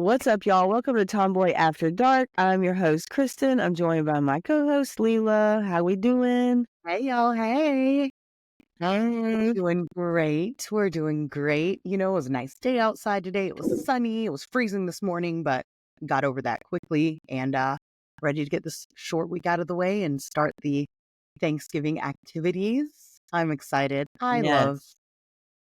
What's up, y'all? Welcome to Tomboy After Dark. I'm your host, Kristen. I'm joined by my co-host, Leela. How we doing? Hey, y'all. Hey. Hey. Doing great. We're doing great. You know, it was a nice day outside today. It was sunny. It was freezing this morning, but got over that quickly and ready to get this short week out of the way and start the Thanksgiving activities. I'm excited. Yes.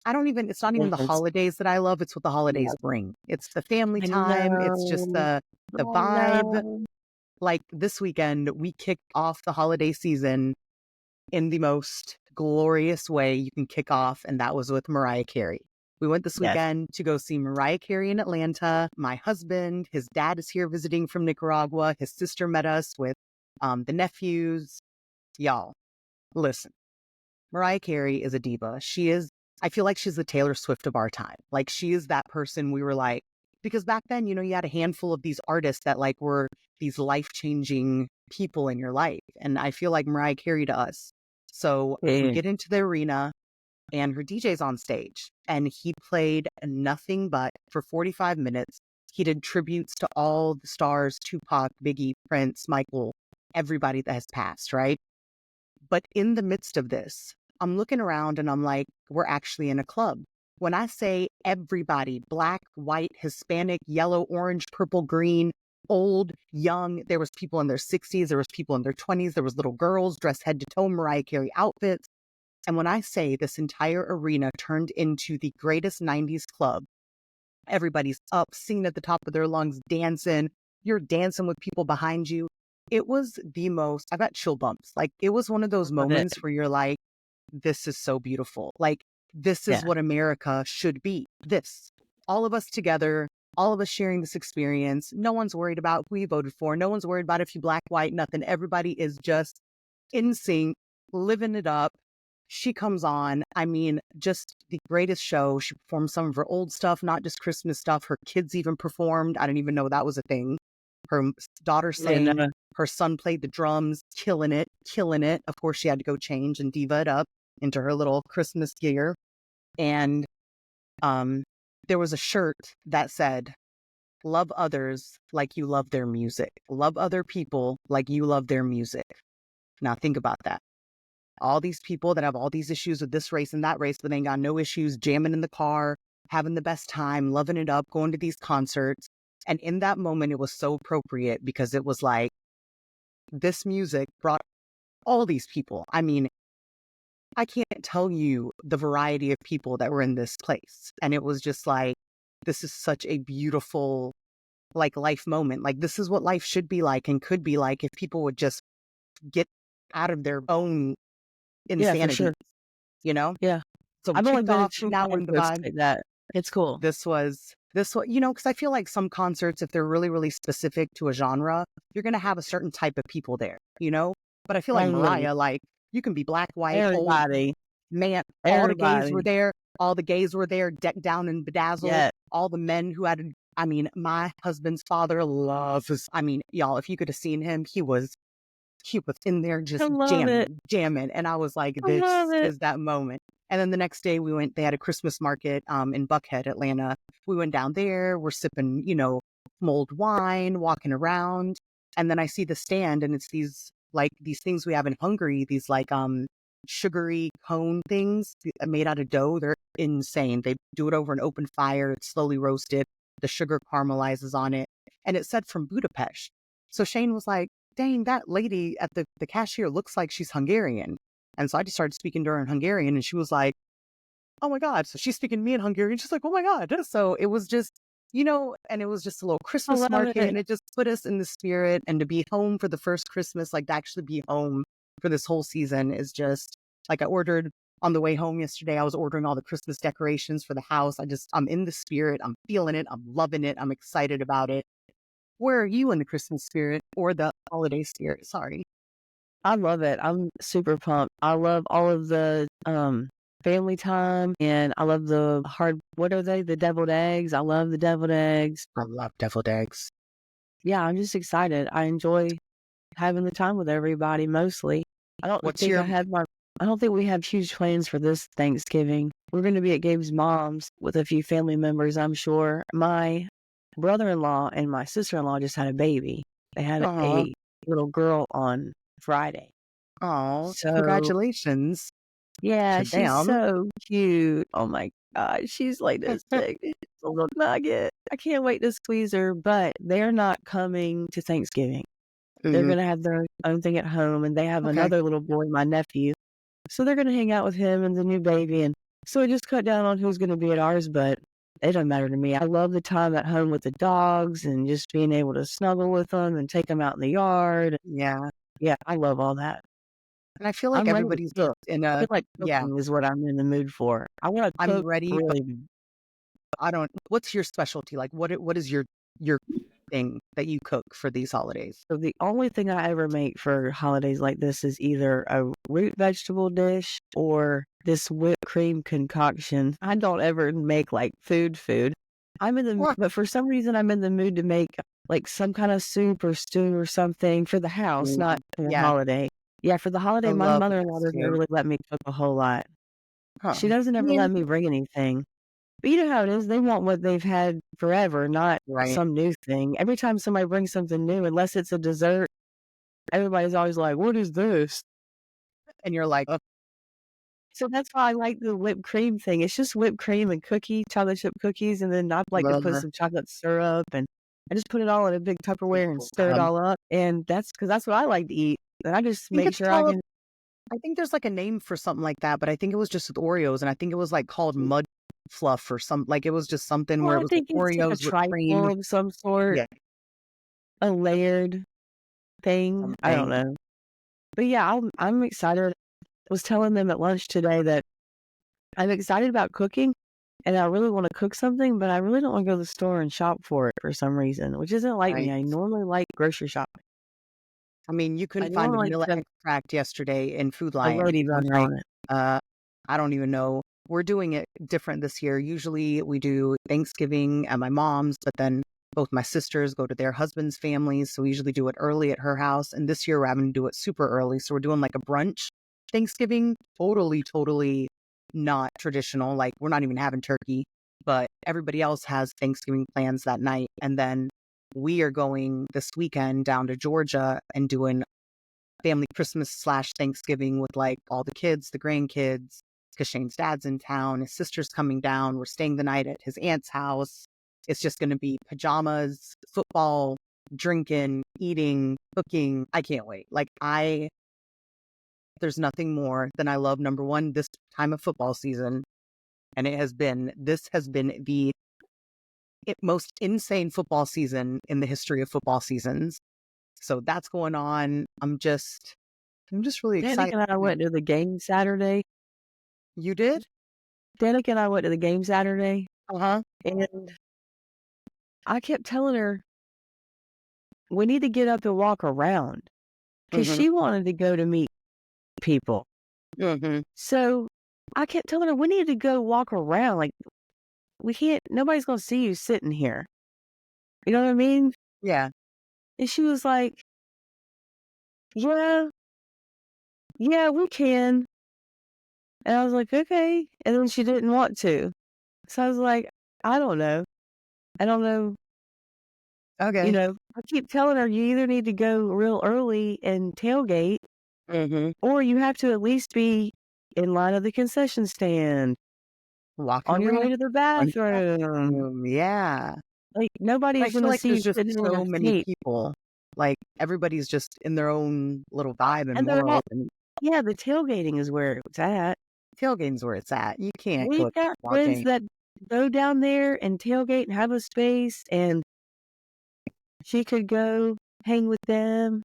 It's not even the Yes. holidays that I love. It's what the holidays Yes. bring. It's the family I time. It's just know. the I vibe. know. Like this weekend, we kicked off the holiday season in the most glorious way you can kick off, and that was with Mariah Carey. We went this Yes. weekend to go see Mariah Carey in Atlanta. My husband, his dad is here visiting from Nicaragua. His sister met us with the nephews. Y'all, listen, Mariah Carey is a diva. I feel like she's the Taylor Swift of our time. Like, she is that person we were like, because back then, you had a handful of these artists that like were these life-changing people in your life. And I feel like Mariah Carey to us. So we Yeah. get into the arena and her DJ's on stage and he played nothing but for 45 minutes. He did tributes to all the stars, Tupac, Biggie, Prince, Michael, everybody that has passed, right? But in the midst of this, I'm looking around and I'm like, we're actually in a club. When I say everybody, black, white, Hispanic, yellow, orange, purple, green, old, young, there was people in their 60s, there was people in their 20s, there was little girls dressed head to toe Mariah Carey outfits. And when I say this entire arena turned into the greatest 90s club, everybody's up, singing at the top of their lungs, dancing. You're dancing with people behind you. It was the most, I got chill bumps. Like, it was one of those Love it. moments where you're like, this is so beautiful. Like, this is Yeah. what America should be. This, all of us together, all of us sharing this experience. No one's worried about who you voted for. No one's worried about if you black, white, nothing. Everybody is just in sync, living it up. She comes on. I mean, just the greatest show. She performed some of her old stuff, not just Christmas stuff. Her kids even performed. I didn't even know that was a thing. Her daughter sang. And, Her son played the drums, killing it, killing it. Of course, she had to go change and diva it up into her little Christmas gear. And there was a shirt that said, love others like you love their music. Love other people like you love their music. Now think about that. All these people that have all these issues with this race and that race, but they ain't got no issues, jamming in the car, having the best time, loving it up, going to these concerts. And in that moment, it was so appropriate because it was like, this music brought all these people. I mean, I can't tell you the variety of people that were in this place. And it was just like, this is such a beautiful, like, life moment. Like, this is what life should be like and could be like if people would just get out of their own yeah, for insanity, sure. you know? Yeah. So we I've only kicked been to off. 2 Now we're in the concerts vibe. like that. It's cool. This was, because I feel like some concerts, if they're really, really specific to a genre, you're going to have a certain type of people there, you know? But I feel like Totally. Mariah, like, you can be black, white, old, Everybody. man. All the gays were Everybody. there. All the gays were there, decked down and bedazzled. Yeah. All the men who had, I mean, my husband's father loves, I mean, y'all, if you could have seen him, he was in there I just love it. jamming. And I was like, I this love it. is that moment. And then the next day they had a Christmas market in Buckhead, Atlanta. We went down there, we're sipping, mulled wine, walking around. And then I see the stand and it's these things we have in Hungary, these sugary cone things made out of dough. They're insane. They do it over an open fire. It's slowly roasted. The sugar caramelizes on it. And it said from Budapest. So Shane was like, dang, that lady at the cashier looks like she's Hungarian. And so I just started speaking to her in Hungarian and she was like, oh my God. So she's speaking to me in Hungarian. She's like, oh my God. So it was just, and it was just a little I Christmas love market it. and it just put us in the spirit. And to be home for the first Christmas, like to actually be home for this whole season is just like I ordered on the way home yesterday. I was ordering all the Christmas decorations for the house. I'm in the spirit. I'm feeling it. I'm loving it. I'm excited about it. Where are you in the Christmas spirit or the holiday spirit? Sorry. I love it. I'm super pumped. I love all of the family time and I love the what are they? The deviled eggs. I love the deviled eggs. I love deviled eggs. Yeah, I'm just excited. I enjoy having the time with everybody mostly. I don't What's think your I don't think we have huge plans for this Thanksgiving. We're going to be at Gabe's mom's with a few family members, I'm sure. My brother-in-law and my sister-in-law just had a baby. They had Oh, a little girl on Friday. oh, So, congratulations yeah, to she's them. so cute. Oh my god, she's like this big. She's a little nugget. I can't wait to squeeze her, but they're not coming to Thanksgiving. They're Mhm. gonna have their own thing at home, and they have Okay. another little boy, my nephew. So they're gonna hang out with him and the new baby, and so I just cut down on who's gonna be at ours, but it doesn't matter to me. I love the time at home with the dogs and just being able to snuggle with them and take them out in the yard. Yeah. Yeah, I love all that. And I feel like I'm ready to everybody's just cook. in I a feel like yeah, cooking is what I'm in the mood for. I wanna I'm cook ready, but really bad. I don't what's your specialty? Like what is your thing that you cook for these holidays? So the only thing I ever make for holidays like this is either a root vegetable dish or this whipped cream concoction. I don't ever make like food. What? But for some reason I'm in the mood to make like some kind of soup or stew or something for the house, Mm, not for the yeah, holiday. Yeah, for the I holiday, my love a good mother-in-law doesn't stew. really let me cook a whole lot. Huh. She doesn't I ever mean, let me bring anything. But you know how it is. They want what they've had forever, not right. some new thing. Every time somebody brings something new, unless it's a dessert, everybody's always like, "What is this?" And you're like, So that's why I like the whipped cream thing. It's just whipped cream and chocolate chip cookies, and then I like to put "Ugh, some chocolate syrup, and I just put it all in a big Tupperware and typical stir it Deb." all up, and that's what I like to eat. And I just I think make it's sure I called can. I think there's like a name for something like that, but I think it was just with Oreos, and I think it was like called mud fluff or some like it was just something Well, where it I was like think it's like a Oreos with cream. trifle of some sort, Yeah, a layered thing. I don't something. know, but yeah, I'm excited. I was telling them at lunch today that I'm excited about cooking and I really want to cook something, but I really don't want to go to the store and shop for it for some reason, which isn't like me. Right. I normally like grocery shopping. I mean, you I couldn't find a normally vanilla like extract yesterday in Food a Lion. lady I'm butter like, on it. uh, I don't even know. We're doing it different this year. Usually we do Thanksgiving at my mom's, but then both my sisters go to their husbands' families. So we usually do it early at her house. And this year we're having to do it super early. So we're doing like a brunch Thanksgiving. Totally not traditional. Like we're not even having turkey, but everybody else has Thanksgiving plans that night. And then we are going this weekend down to Georgia and doing family Christmas slash Thanksgiving with like all the kids, the grandkids, because Shane's dad's in town, his sister's coming down. We're staying the night at his aunt's house. It's just going to be pajamas, football, drinking, eating, cooking. I can't wait. There's nothing more than I love, number one, this time of football season. And this has been the most insane football season in the history of football seasons. So that's going on. I'm just really Danica excited. and I went to the game Saturday. You did? Danica and I went to the game Saturday, Uh-huh. and I kept telling her we need to get up and walk around because Mhm. she wanted to go to meet people. Mhm. So I kept telling her we need to go walk around. Like we can't. Nobody's gonna see you sitting here. You know what I mean? Yeah. And she was like, "Yeah, yeah, we can." And I was like, "Okay." And then she didn't want to. So I was like, "I don't know. I don't know." Okay. I keep telling her you either need to go real early and tailgate, Mhm. or you have to at least be in line at the concession stand, Walking on your around way to the on the bathroom. bathroom. Yeah. Like But I nobody's feel gonna like see you there's just sitting in so a many seat. people. Like everybody's just in their own little vibe and And they're world all and yeah, the tailgating is where it's at. tailgating's where it's at. You can't go We've got friends walking. that go down there and tailgate and have a space, and she could go hang with them,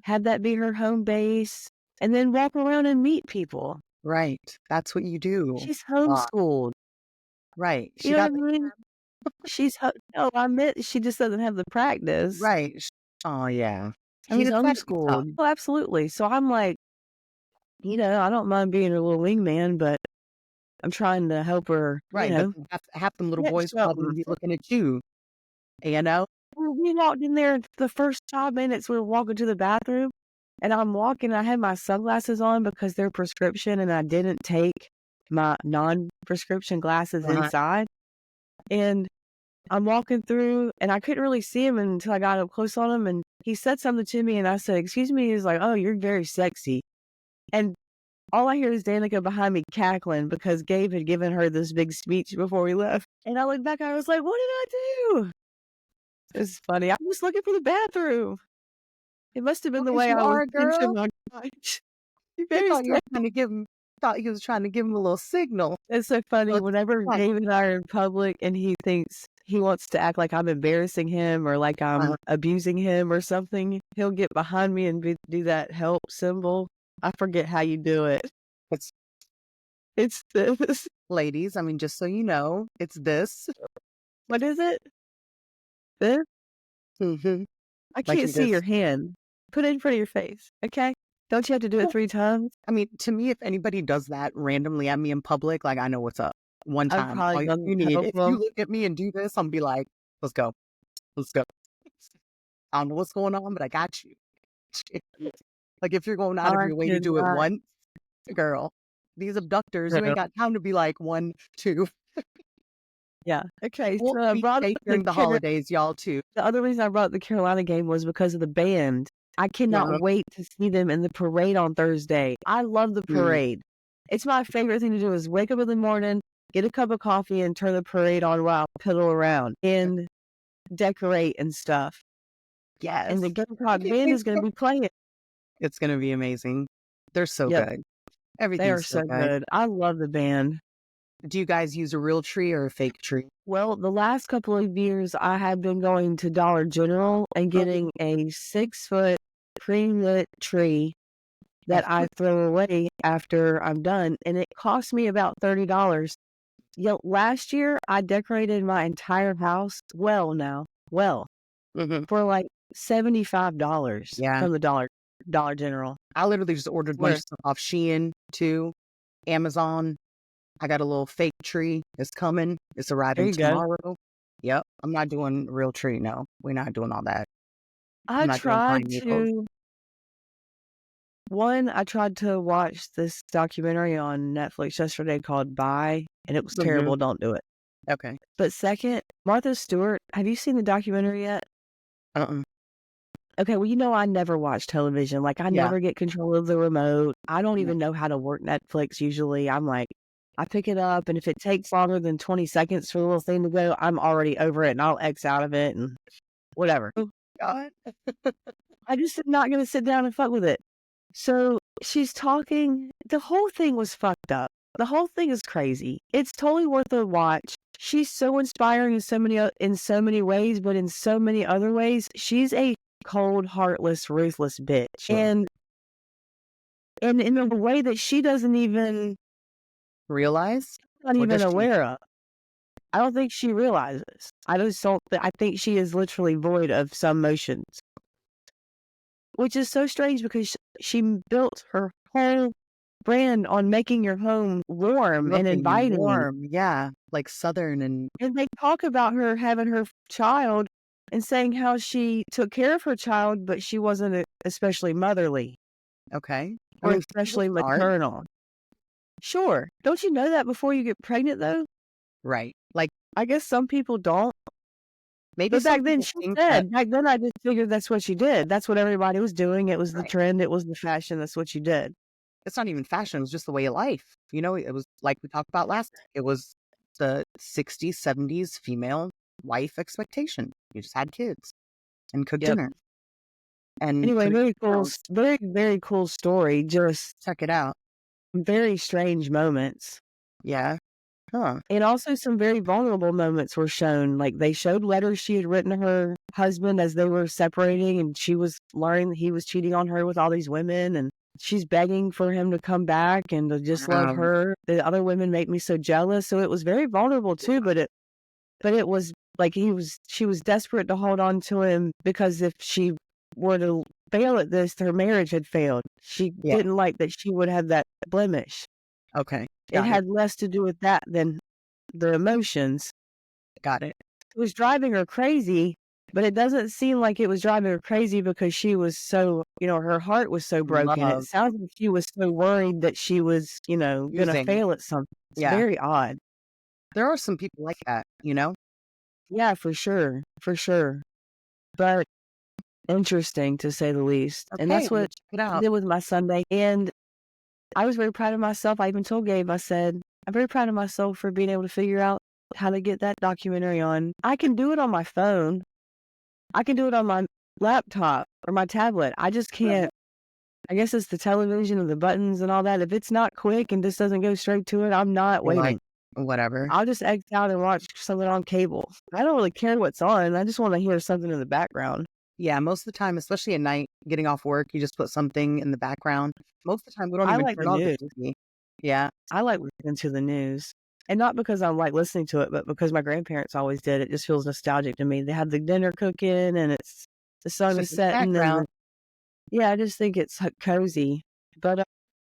have that be her home base, and then walk around and meet people. Right. That's what you do. She's Uh, homeschooled. right. You She know got what I mean? No, I meant she just doesn't have the practice. right. Oh yeah. I mean, She's it's gotta be tough. homeschooled. Oh, absolutely. So I'm like, I don't mind being her little wingman, but I'm trying to help her, Right. But half them little get boys will probably something. be looking at you, you know? Well, we walked in there the first 5 minutes we were walking to the bathroom, and I'm walking, I had my sunglasses on because they're prescription, and I didn't take my non-prescription glasses Uh-huh. inside, and I'm walking through and I couldn't really see him until I got up close on him and he said something to me and I said, "Excuse me." He's like, "Oh, you're very sexy." And all I hear is Danica behind me cackling because Gabe had given her this big speech before we left. And I looked back and I was like, "What did I do?" It's funny. I was looking for the bathroom. It must have been the Because way you I was are, pinching girl. my crotch. You're He very thought you were sexy. trying to give him. Thought he was trying to give him a little signal. It's so funny. But Whenever like, Gabe and I are in public and he thinks he wants to act like I'm embarrassing him or like I'm abusing him or something, he'll get behind me and do that help symbol. I forget how you do it. it's It's this. ladies. I mean, just so you know, it's this. What is it? This? Mm-hmm. I Like can't he see your just. hand. Put it in front of your face, okay? Don't you have to do it 3 times? I mean, to me, if anybody does that randomly at me in public, like I know what's up. One I've time, probably all done you need. help If you them. look at me and do this, I'm gonna be like, let's go, let's go. I don't know what's going on, but I got you. Like if you're going out of I your way to do it cannot. once, girl, these abductors, you ain't got time to be like 1, 2. Yeah. Okay, Well, so I be brought up safe during the holidays, y'all too. the other reason I brought up the Carolina game was because of the band. I cannot Uh-huh. wait to see them in the parade on Thursday. I love the Mm, parade. It's my favorite thing to do is wake up in the morning, get a cup of coffee, and turn the parade on while I piddle around and decorate and stuff. And the yes. Gamecock band is going to be playing. It's gonna be amazing. They're so Yep, good. they are Everything's so so good. good. I love the band. Do you guys use a real tree or a fake tree? Well, the last couple of years, I have been going to Dollar General and getting a 6-foot pre-lit tree that I throw away after I'm done, and it cost me about $30. Last year I decorated my entire house well Mhm. for like $75 Yeah. from the Dollar General. I literally just ordered a bunch Where of stuff off Shein too, Amazon. I got a little fake tree. It's coming. It's there arriving you go. tomorrow. Yep. I'm not doing real tree. No, we're not doing all that. I'm I not doing pine tried needles. to I tried to watch this documentary on Netflix yesterday called Bye, and it was Mhm. terrible. Don't do it. Okay. But second, Martha Stewart, have you seen the documentary yet? Uh-uh. Okay, well, I never watch television. Like, I Yeah. never get control of the remote. I don't No. even know how to work Netflix usually. I'm like, I pick it up, and if it takes longer than 20 seconds for the little thing to go, I'm already over it, and I'll X out of it and whatever. Oh, God. I just am not going to sit down and fuck with it. So she's talking. The whole thing was fucked up. The whole thing is crazy. It's totally worth a watch. She's so inspiring in so many ways, but in so many other ways, she's a cold, heartless, ruthless bitch. Sure. And in a way that she doesn't even Realize? not Or even does she? aware of. I don't think she realizes. I just don't. I think she is literally void of some emotions, which is so strange because she built her whole brand on making your home warm and Looking inviting. warm. Yeah. Like Southern and And they talk about her having her child and saying how she took care of her child, but she wasn't especially motherly okay. I or mean, some people especially aren't. maternal. Sure. Don't you know that before you get pregnant, though? Right. Like I guess some people don't. maybe But some back then, people she think that. said, back then I just figured that's what she did. That's what everybody was doing. It was the Right. trend. It was the fashion. That's what you did. It's not even fashion, it was just the way of life. You know, it was like we talked about last week. It was the 60s, 70s female life expectation. You just had kids and cooked Yep. dinner and Anyway, put it very in cool, house. very, very cool story. Just Check it out. very strange moments. Yeah. Huh. And also some very vulnerable moments were shown. Like they showed letters she had written to her husband as they were separating, and she was learning that he was cheating on her with all these women, and she's begging for him to come back and to just love Um, her. The other women make me so jealous. So it was very vulnerable too, but it was like she was desperate to hold on to him because if she were to fail at this, her marriage had failed. She yeah. didn't like that she would have that blemish. Okay. It Got it. had less to do with that than the emotions. Got it. It was driving her crazy, but it doesn't seem like it was driving her crazy because she was so, her heart was so broken. It Love sounds like she was so worried that she was, going to using. fail at something. It's Yeah. very odd. There are some people like that, you know? Yeah, for sure. For sure. But interesting to say the least. And Okay, that's I'm gonna what check it I out. did with my Sunday. And I was very proud of myself. I even told Gabe, I said, I'm very proud of myself for being able to figure out how to get that documentary on. I can do it on my phone. I can do it on my laptop or my tablet. I just can't. I guess it's the television and the buttons and all that. If it's not quick and just doesn't go straight to it, I'm not You're like, waiting. whatever. I'll just X out and watch something on cable. I don't really care what's on. I just want to hear something in the background. Yeah, most of the time, especially at night, getting off work, you just put something in the background. Most of the time, we don't I even like turn the on the news. TV. Yeah, I like listening to the news. And not because I like listening to it, but because my grandparents always did. It just feels nostalgic to me. They have the dinner cooking and it's the it's sun is just in the setting background. yeah, I just think it's cozy. But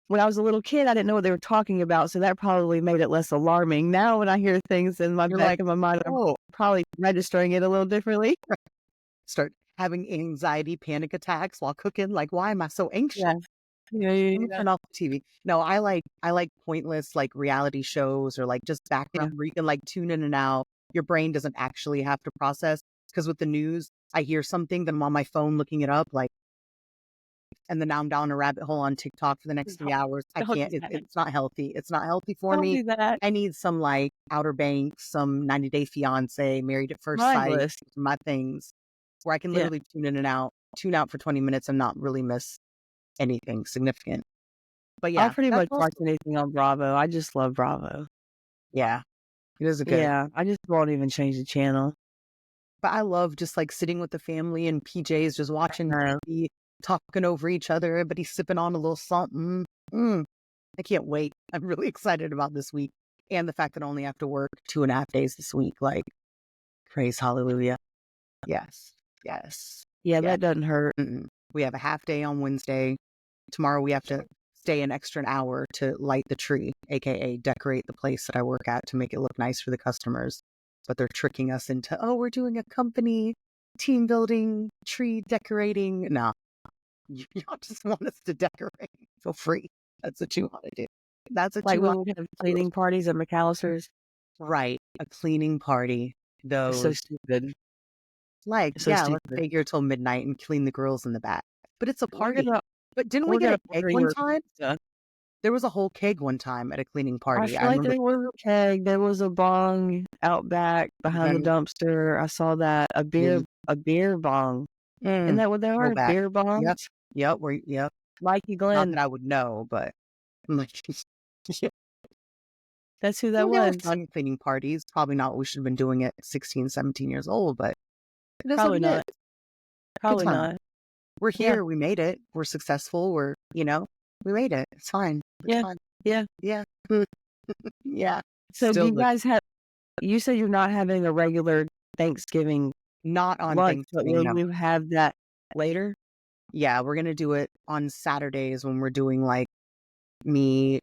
when I was a little kid, I didn't know what they were talking about, so that probably made it less alarming. Now when I hear things in my You're back like, of my mind, I'm oh, probably registering it a little differently. start having anxiety, panic attacks while cooking. Like, why am I so anxious? Yeah. Yeah, yeah, Let me yeah. turn off the TV. No, I like pointless like reality shows or like just background where you can like tune in and out. Your brain doesn't actually have to process because with the news, I hear something, then I'm on my phone looking it up, like, and then now I'm down a rabbit hole on TikTok for the next 3 hours. I Don't can't. do that. It's not healthy. It's not healthy for Don't me. do that. I need some like Outer Banks, some 90 Day Fiance, Married at First Sight, Mindless. my things where I can Yeah. literally tune in and out, tune out for 20 minutes and not really miss anything significant. But I'll yeah, pretty that's much also watch anything on Bravo. I just love Bravo. yeah, it is a good. Yeah, I just won't even change the channel. But I love just like sitting with the family and PJs, just watching Uh, TV, talking over each other, everybody sipping on a little something. I can't wait. I'm really excited about this week and the fact that I only have to work 2.5 days this week. Like, praise hallelujah. Yes, yes, yeah, yeah. that doesn't hurt. We have a half day on Wednesday. Tomorrow we have to stay an extra hour to light the tree, aka decorate the place that I work at to make it look nice for the customers. But they're tricking us into, oh, we're doing a company team building, tree decorating. No, y'all just want us to decorate for free. That's what you want to do. That's what Like you when want we to have do. cleaning parties at McAllister's, Right. A cleaning party. it's so Those, stupid. like, It's so yeah, let's stupid. stay here till midnight and clean the girls in the back. But it's a We're party. gonna But didn't we we're get gonna a keg order one your time? pizza. There was a whole keg one time at a cleaning I party. I feel like remember there was a keg, there was a bong out back behind the them. dumpster. I saw that. Yeah. A beer bong. Isn't Mm, that what they go are? back. Beer Yep. bongs? Yep. Yep. Mikey Not that Glenn. I would know, but I'm like, yeah. That's who Yeah, that they were was. fun cleaning parties. Probably not what we should have been doing at 16, 17 years old, but it is what Probably it is. not. Good Probably time. not. We're Yeah. here. We made it. We're successful. We made it. It's fine. It's Yeah. fine. Yeah. Yeah. Yeah. So do Still you the guys have you said you're not having a regular Thanksgiving not on lunch, but Thanksgiving. will No. you have that later? Yeah. We're going to do it on Saturdays when we're doing like me,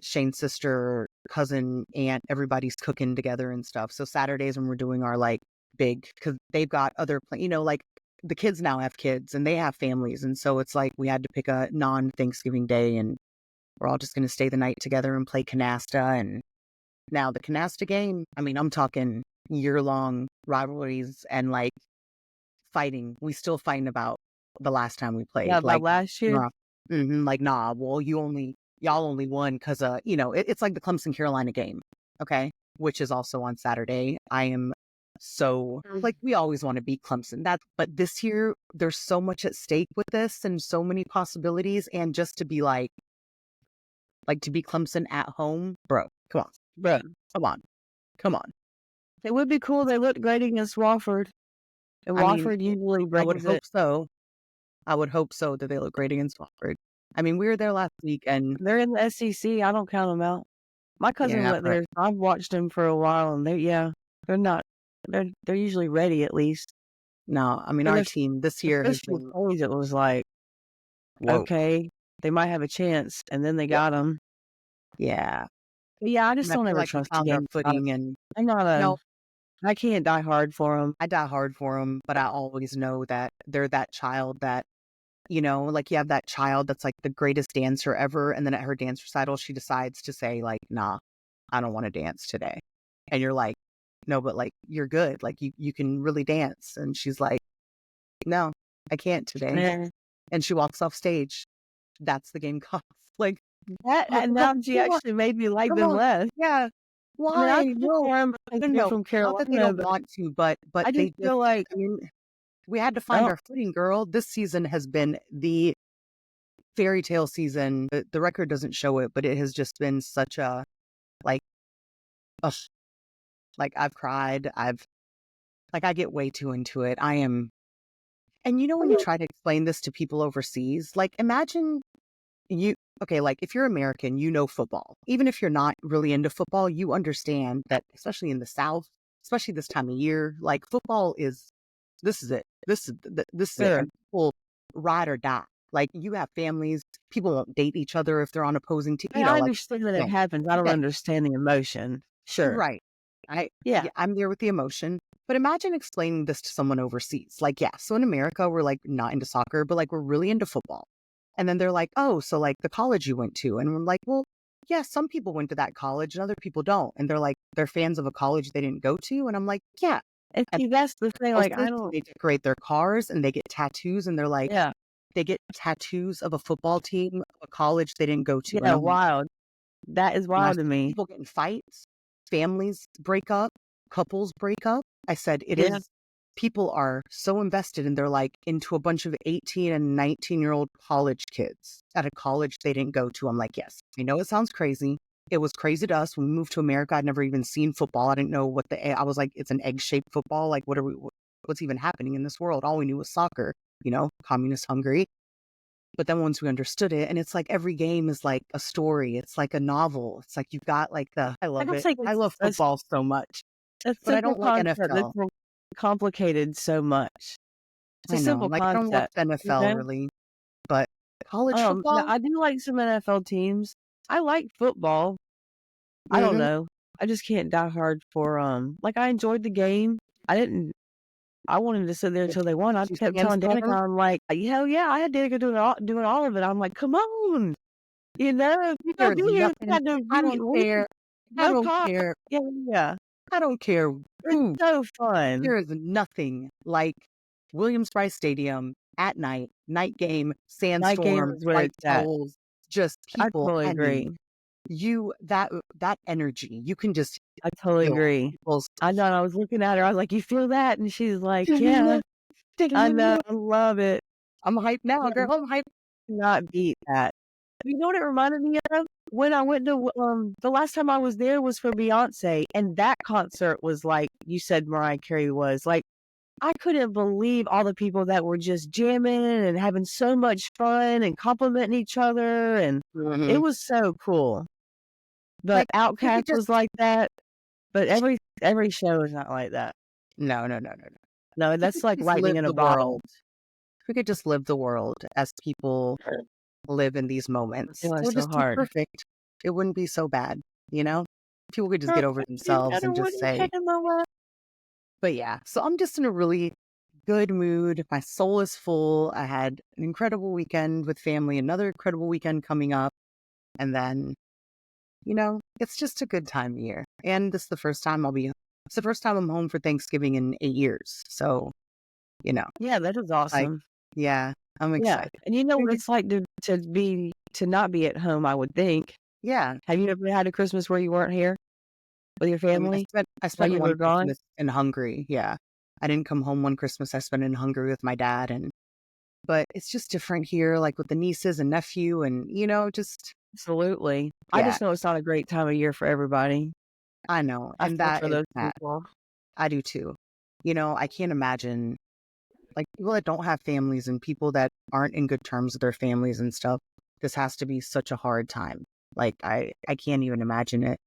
Shane's sister, cousin, aunt, everybody's cooking together and stuff. So Saturdays when we're doing our like big, because they've got other, like the kids now have kids and they have families. And so it's like we had to pick a non Thanksgiving day and we're all just going to stay the night together and play canasta. And now the canasta game, I mean, I'm talking year-long rivalries and like fighting. We still fighting about the last time we Yeah, played. about Like, last year? nah, like, nah, well, y'all only won because, it's like the Clemson Carolina game. Okay. Which is also on Saturday. I am so like, we always want to beat Clemson. But this year, there's so much at stake with this and so many possibilities. And just to be like to beat Clemson at home, bro, come on, Bruh. come on, come on. It would be cool. They looked great against Wofford. And I mean, Wofford usually I would brings hope it. so. I would hope so that they look great against Wofford. I mean, we were there last week and They're in the SEC. I don't count them out. My cousin yeah, went but there. I've watched them for a while, and they're not. They're usually ready at least. no, I mean, For our the team this year has official been, page, it was like, whoa. okay, they might have a chance, and then they Yep. got them. Yeah. But yeah, I just And I don't feel ever like we trust the found our game. footing and I'm not a. no, I can't die hard for them. I die hard for them, but I always know that they're that child that, like you have that child that's like the greatest dancer ever. And then at her dance recital, she decides to say like, nah, I don't want to dance today. And you're like, no, but like, you're good. Like you can really dance. And she's like, no, I can't today. Yeah. And she walks off stage. That's the game cost. Like, That I'm like, analogy come on, actually made me like come them on. less. Yeah. I mean, I Why? picked No, them because no, they're no. from Not that they Carolina, don't but want to, but I just they just, feel like, I mean, we had to find oh, our footing, girl. This season has been the fairy tale season. The record doesn't show it, but it has just been such a, like, ugh, like I've cried. I get way too into it. I am, and when you try to explain this to people overseas, like, imagine you, okay, like, if you're American, football. Even if you're not really into football, you understand that, especially in the South, especially this time of year, like, football is, this is it. This is it. sure. And people ride or die. Like, you have families, people won't date each other if they're on opposing teams, I like, understand that it thing. happens. I don't Thing. understand the emotion. Sure. Right. Yeah. Yeah, I'm there with the emotion. But imagine explaining this to someone overseas. Like, yeah, so in America, we're like not into soccer, but like we're really into football. And then they're like, oh, so like the college you went to. And I'm like, well, yeah, some people went to that college and other people don't. And they're like, they're fans of a college they didn't go to. And I'm like, yeah. And At see, that's the thing. Like, I houses, don't, they decorate their cars and they get tattoos. And they're like, yeah. they get tattoos of a football team of a college they didn't go to. And Yeah. I'm like, Wild. That is and I wild to said, me. people get in fights, families break up, couples break up. I said, it Yeah. is, people are so invested and they're like into a bunch of 18 and 19-year-old college kids at a college they didn't go to. I'm like, yes, I know it sounds crazy. It was crazy to us when we moved to America. I'd never even seen football. I didn't know what I was like, it's an egg-shaped football. Like, what's even happening in this world? All we knew was soccer, communist Hungary. But then once we understood it, and it's like every game is like a story. It's like a novel. It's like you've got like I I love just it. think I love it's football so much, a but I simple don't like concept that's NFL. more complicated so much. It's a I know. simple Like, I don't watch concept, you NFL know? really, but college Now football? I do like some NFL teams. I like football. I don't Mm-hmm. know. I just can't die hard for like I enjoyed the game. I didn't I wanted to sit there Did until they won. I you kept stand telling Danica, strong? I'm like, hell yeah, I had Danica doing all of it. I'm like, come on, if you're There gonna is be here, you nothing. got to I be don't care. I go don't call. care. Yeah, yeah. I don't care It's who. so fun. There is nothing like Williams-Brice Stadium at night game, Night game sandstorm, is where white it's at. towels, just I people. totally I agree. mean, that energy, you can just I totally feel agree. people's. I know. I was looking at her. I was like, you feel that? And she's like, yeah, I know. I love it. I'm hyped now, Yeah, girl. I'm hyped. cannot beat that. You know what it reminded me of? When I went to the last time I was there was for Beyonce, and that concert was like you said Mariah Carey was. Like, I couldn't believe all the people that were just jamming and having so much fun and complimenting each other, and it Mhm. was so cool. But Like, we could Outkast just was like that, but every show is not like that. no. No, We that's could like just lightning live in a the bottle. world. We could just live the world as people live in these I'm moments. feeling It would so just be hard. perfect. It wouldn't be so bad, you know? People could just get over You themselves better and just wouldn't say, take my way. but yeah. So I'm just in a really good mood. My soul is full. I had an incredible weekend with family, another incredible weekend coming up. And then, it's just a good time of year. And this is the first time it's the first time I'm home for Thanksgiving in 8 years. So, you know, Yeah, that is like, awesome. yeah, I'm Yeah, excited. and you know what Maybe- it's like to not be at home, I would think. Yeah. Have you ever had a Christmas where you weren't here with your I mean, family I while spent you one were gone? Christmas in Hungary. Yeah. I didn't come home one Christmas. I spent it in Hungary with my dad, but it's just different here, like with the nieces and nephew and, just, Absolutely. I yeah, just know it's not a great time of year for everybody. I know. I And feel that for is those that. people. I do too. I can't imagine like people that don't have families and people that aren't in good terms with their families and stuff. This has to be such a hard time. Like I can't even imagine it.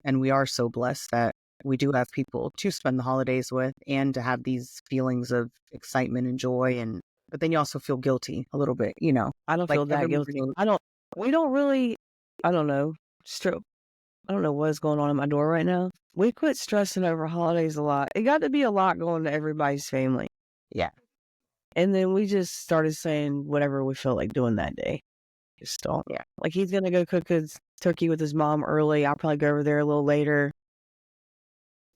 And we are so blessed that we do have people to spend the holidays with and to have these feelings of excitement and joy. But then you also feel guilty a little bit, I don't like feel that every guilty. morning. We don't really, I don't know. Stro I don't know what is going on in my door right now. We quit stressing over holidays a lot. It got to be a lot going to everybody's family. Yeah. And then we just started saying whatever we felt like doing that day. Just don't. Yeah. Like, he's going to go cook his turkey with his mom early. I'll probably go over there a little later.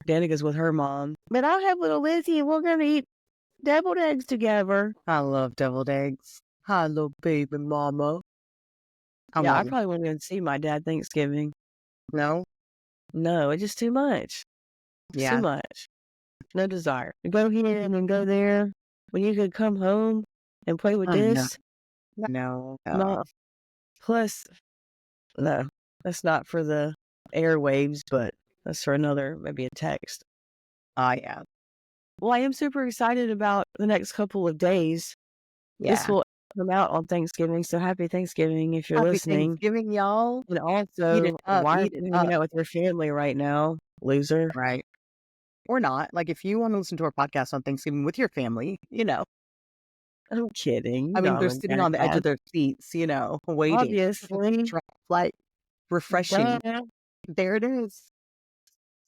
Danica's with her mom. But I'll have little Lizzie and we're going to eat deviled eggs together. I love deviled eggs. Hi, little baby mama. I Yeah, I probably won't even see my dad Thanksgiving. No? No, it's just too much. It's too Yeah. much. No desire. To go here and then go there when you could come home and play with No. this. No. No. Plus, no, that's not for the airwaves, but that's for another, maybe a text. Yeah. Well, I am super excited about the next couple of days. This will come out on Thanksgiving, so happy Thanksgiving if you're Happy listening. Thanksgiving, y'all. And Eat it also, up, why are eat you it hanging up. out with your family right now, loser? Right. Or not. Like, if you want to listen to our podcast on Thanksgiving with your family, I'm kidding. You I know mean, I'm they're a sitting on the edge jackass. of their seats, waiting. Obviously. Like, refreshing. Duh. There it is.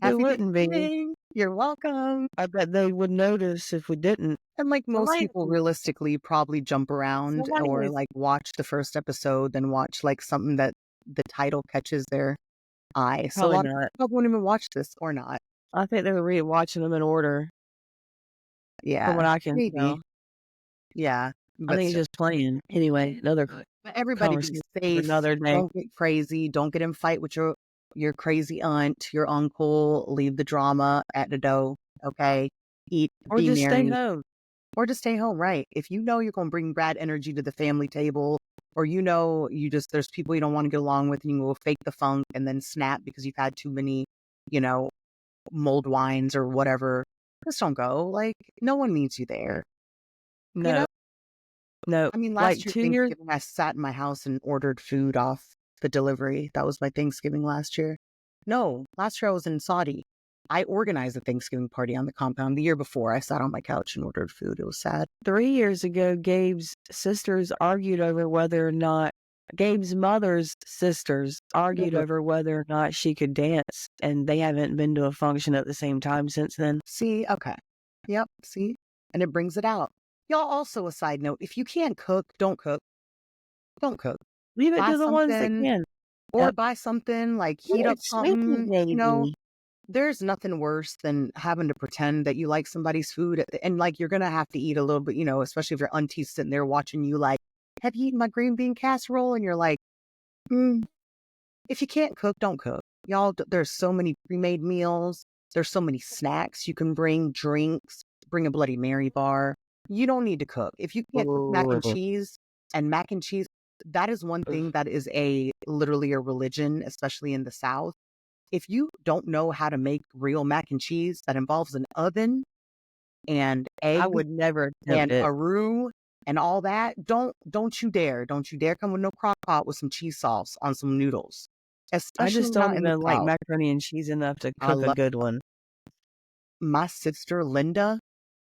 It Happy wouldn't be. Thanksgiving. You're welcome. I bet they would notice if we didn't. And like most Like, people realistically probably jump around or guys, like watch the first episode, then watch like something that the title catches their eye. So a probably lot of not. people won't even watch this or not. I think they were watching them in order, from Yeah, what I can maybe. tell. Yeah, I but think it's just playing. Anyway, another everybody be conversation for safe. another day. Don't get crazy. Don't get in fight with your crazy aunt, your uncle. Leave the drama at the door. Okay, eat, Or be just stay merry, home. or just stay home. Right? If you know you're going to bring bad energy to the family table, or there's people you don't want to get along with, and you will fake the funk and then snap because you've had too many, mulled wines or whatever. Just don't go. Like no one needs you there. No, no. I mean, Like last year 2 years, Thanksgiving, I sat in my house and ordered food off the delivery. That was my Thanksgiving last year. No, last year I was in Saudi. I organized a Thanksgiving party on the compound. The year before, I sat on my couch and ordered food. It was sad. 3 years ago, Gabe's sisters argued over whether or not Gabe's mother's sisters argued over whether or not she could dance, and they haven't been to a function at the same time since then. See, okay. Yep, see? And it brings it out. Y'all, also a side note, if you can't cook, don't cook. Don't cook. Leave it Buy to the ones that something, can. or buy something, like heat up It's sweet, something, baby. there's nothing worse than having to pretend that you like somebody's food and like you're gonna have to eat a little bit, especially if your auntie's sitting there watching you like, have you eaten my green bean casserole? And you're like, if you can't cook, don't cook. Y'all, there's so many pre-made meals. There's so many snacks you can bring, drinks, bring a Bloody Mary bar. You don't need to cook. If you can't cook mac and cheese, that is one thing that is literally a religion, especially in the South. If you don't know how to make real mac and cheese that involves an oven and I egg would never and attempt it. a roux and all that, don't you dare. Don't you dare come with no crock pot with some cheese sauce on some noodles. I Especially just don't not in the even like South. macaroni and cheese enough to I cook a love good one. my sister Linda.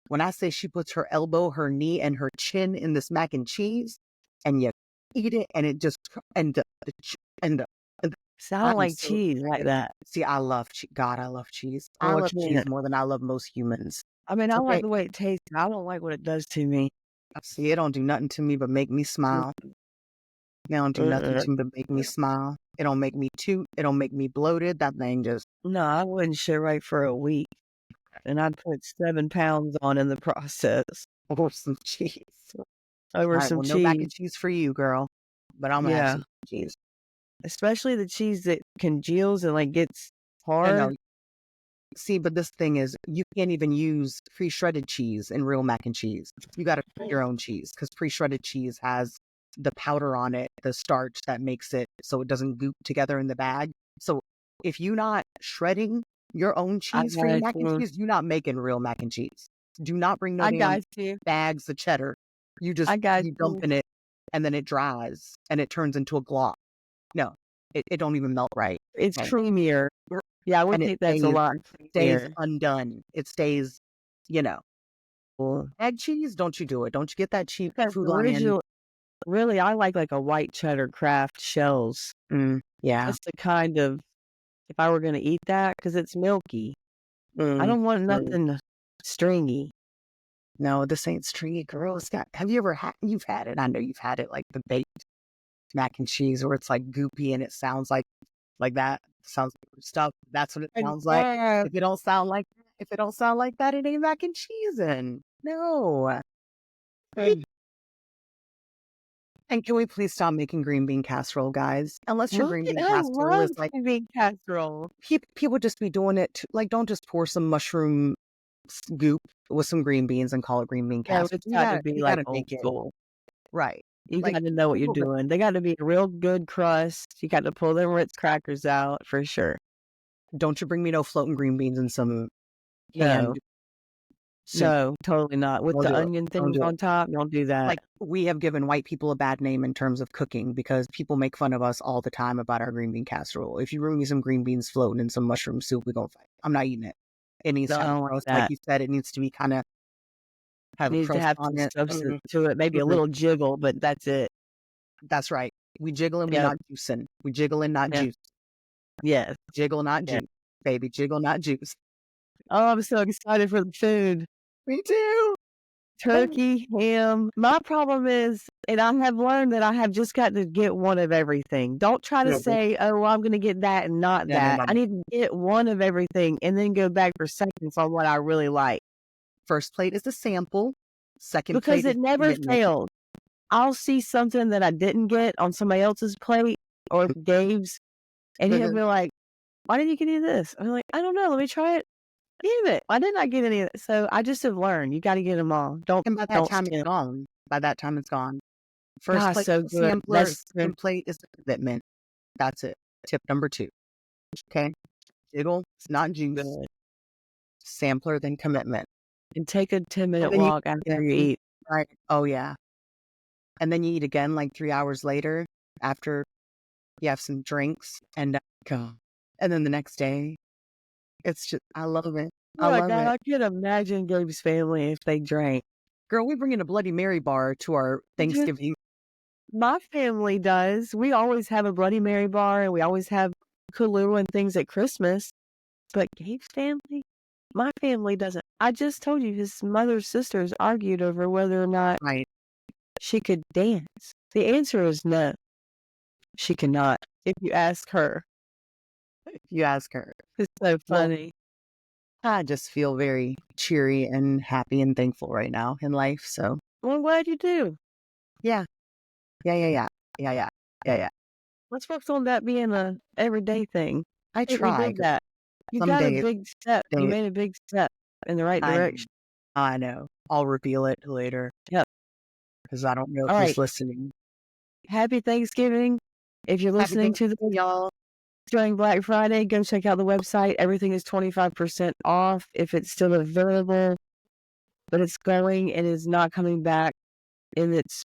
When I say she puts her elbow, her knee, and her chin in this mac and cheese, and you eat it, and it just and So I don't I'm like so cheese like that. See, I love cheese. God, I love cheese. I Oh, I love cheese can't. more than I love most humans. I mean, I like Okay. the way it tastes. I don't like what it does to me. See, it don't do nothing to me but make me smile. It don't do nothing to me but make me smile. It don't make me toot. It don't make me bloated. That thing just No, I wouldn't shit right for a week. And I'd put 7 pounds on in the process over some cheese. over All right, some well, no mac and cheese. cheese for you, girl. But I'm gonna have Yeah. some cheese. Especially the cheese that congeals and like gets I know. hard. See, but this thing is, you can't even use pre-shredded cheese in real mac and cheese. You got to shred your own cheese because pre-shredded cheese has the powder on it, the starch that makes it so it doesn't goop together in the bag. So if you're not shredding your own cheese for your mac and cheese, you're not making real mac and cheese. Do not bring no I damn got you. bags of cheddar. You just you dump in it and then it dries and it turns into a glob. No, it don't even melt right. It's creamier. Yeah, I would think that's a lot. Stays undone. It stays, Well, egg cheese. Don't you do it? Don't you get that cheap Food Lion? original, really, I like a white cheddar Kraft shells. Yeah, That's the kind of, if I were going to eat that, because it's milky. I don't want nothing stringy. No, this ain't stringy, girl. Have you ever had? You've had it. I know you've had it. Like the baked mac and cheese, where it's like goopy and it sounds like that. Sounds like good stuff. That's what it And sounds like. If it don't sound like that, it ain't mac and cheese. No. and And can we please stop making green bean casserole, guys? Unless your green bean I casserole love is like, green bean casserole. people just be doing it. Like, don't just pour some mushroom goop with some green beans and call it green bean No, casserole. it's got to be You like gotta old make it school. right. You Like, got to know what you're people doing. They got to be a real good crust. You got to pull them Ritz crackers out for sure. don't you bring me no floating green beans and some No, canned. no, totally not. With Don't the do it. onion Don't things do it. on top, don't do that. Like, we have given white people a bad name in terms of cooking because people make fun of us all the time about our green bean casserole. If you bring me some green beans floating in some mushroom soup, we're gonna fight. I'm not eating it. It needs No, to I have a don't like crust, like that. you said. It needs to be kind of have a Needs to crust have on some it. substance to it, maybe a Mhm. little jiggle, but that's it. That's right. We jiggling, we Yep. not juicing. We jiggling, not Yeah. juice. Yes. Jiggle, not Yeah. juice. Baby, jiggle, not juice. Oh, I'm so excited for the food. Me too. Turkey, ham. My problem is, and I have learned that I have just got to get one of everything. Don't try to No, say, oh, well, I'm going to get that and not no, that. no. I need to get one of everything and then go back for seconds on what I really like First plate is a sample. Second because plate is it never commitment. fails. I'll see something that I didn't get on somebody else's plate or Gabe's, and he'll be like, why didn't you get any of this? I'm like, I don't know. Let me try it. Damn it. Why didn't I get any of it? So I just have learned you got to get them all. And by that Don't time, it's skimp. gone. By that time, it's gone. First Gosh, plate so is the good. sampler. That's Second plate is the commitment. That's it. Tip number 2. Okay. Jiggle, it's not juice. good. Sampler, then commitment. And take a 10-minute And then you walk after yeah, you eat. right. Oh, yeah. And then you eat again like 3 hours later after you have some drinks and go. And then the next day, it's just, I love it. Oh I my love God, it. I can imagine Gabe's family if they drank. Girl, we bring in a Bloody Mary bar to our Thanksgiving. My family does. We always have a Bloody Mary bar and we always have Kahlua and things at Christmas. But Gabe's family, my family doesn't. I just told you his mother's sisters argued over whether or not Right. she could dance. The answer is no. She cannot. If you ask her. If you ask her. It's so funny. I just feel very cheery and happy and thankful right now in life. So, Well, I'm glad you do. yeah. Yeah. Let's focus on that being a everyday thing. I Hey, we try. did that. You got a Someday, big step. You made a big step in the right direction. I know. I'll reveal it later. Yep. Because I don't know All who's right. listening. Happy Thanksgiving. If you're listening to this y'all. during Black Friday, go check out the website. Everything is 25% off if it's still available, but it's going and is not coming back in its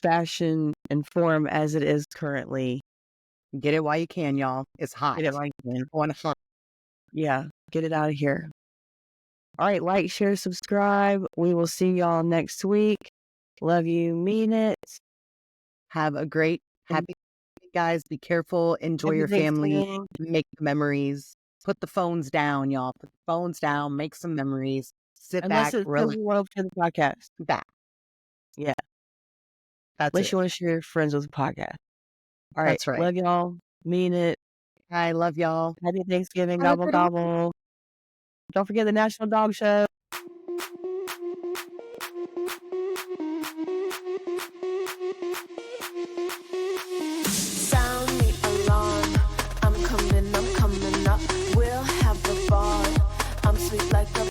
fashion and form as it is currently. Get it while you can, y'all. It's hot. Get it while you can. On hot. Yeah, get it out of here. All right, like, share, subscribe. We will see y'all next week. Love you, mean it. Have a great, happy guys. Be careful. Enjoy Happy your family. Thanksgiving. Make memories. Put the phones down, y'all. Put the phones down. Make some memories. Sit Unless back, it's relax. because you want to the podcast. Back. Yeah. That's Unless it. you want to share your friends with the podcast. All right. That's right. Love y'all. Mean it. I love y'all. Happy Thanksgiving. Have a Gobble, good one. gobble. Don't forget the National Dog Show. Sound the alarm. I'm coming up. We'll have the ball. I'm sweet like a